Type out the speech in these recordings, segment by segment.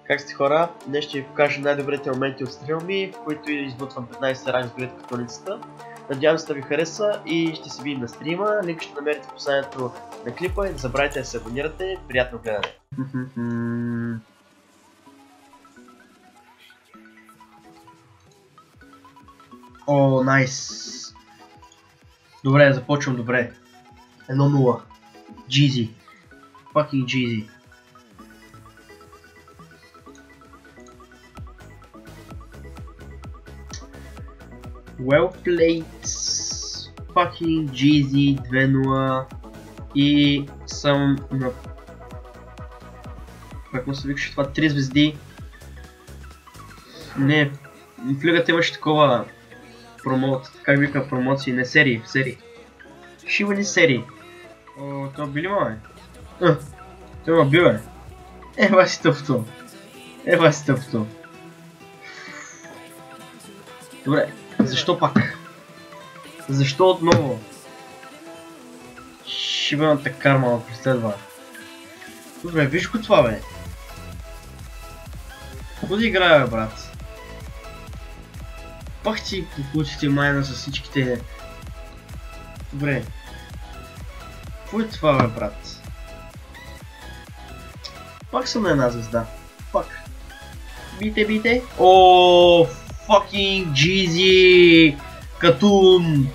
Как сте хора? Днес ще ви покажа най-добрите моменти от стрима ми, в които избутвам 15 ранг с горите католицата. Надявам се да ви хареса и ще се видим на стрима. Линк ще намерите в описанието на клипа и не забравяйте да се абонирате. Приятно гледане! О, найс! Добре, започвам добре. 1-0. Jeezy. Fucking Jeezy. Well played. Fucking Jeezy 2-0. И съм на... Как му се викаше това? 3 звезди. Не, в лигата имаше такова как вика промоции, не серии, серии. Шивани серии. О, това били ма, бе? Това ма бил, бе. Ева си тъпто. Ева си тъпто. Добре, защо пак? Защо отново? Шибаната карма ме преследва. Добре, виж го това, бе. Какво да играя, бе, брат? Пак ти получите майна с всичките... Добре. Какво е това, бе, брат? Пак съм на една звезда. Пак. Бийте, бийте. О, fucking Jeezy! Катун!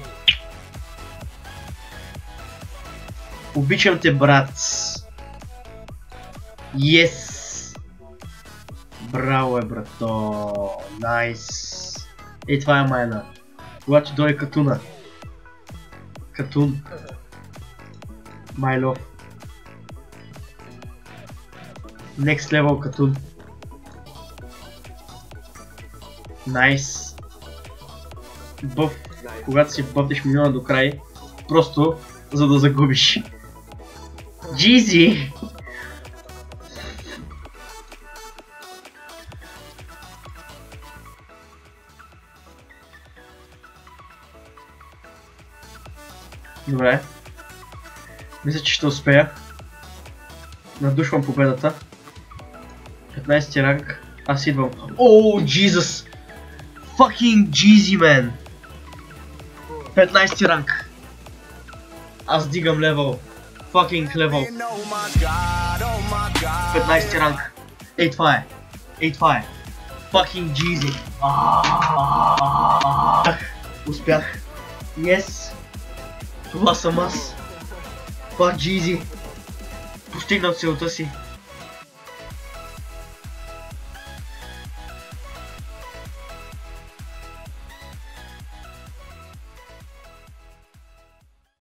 Обичам те, брат! Yes! Браво е, брато! Найс! Ей, това е майна. Когато дойде катуна. Катун. My love. Next level катун. Найс. Бъв. Когато си бъвнеш милиона до край, просто за да загубиш. Jeezy! Добре. Мисля, че ще успея. Надушвам победата. 15 ранг. Аз идвам. Оу, Jesus! Fucking Jeezy, man! 15 ранг. Аз дигам левел. Fucking левел. 15 ранг. Ей, това е. Ей, това е. Fucking Jeezy. Успях. Yes. Това съм аз. Fuck Jeezy. Постигнал целта си.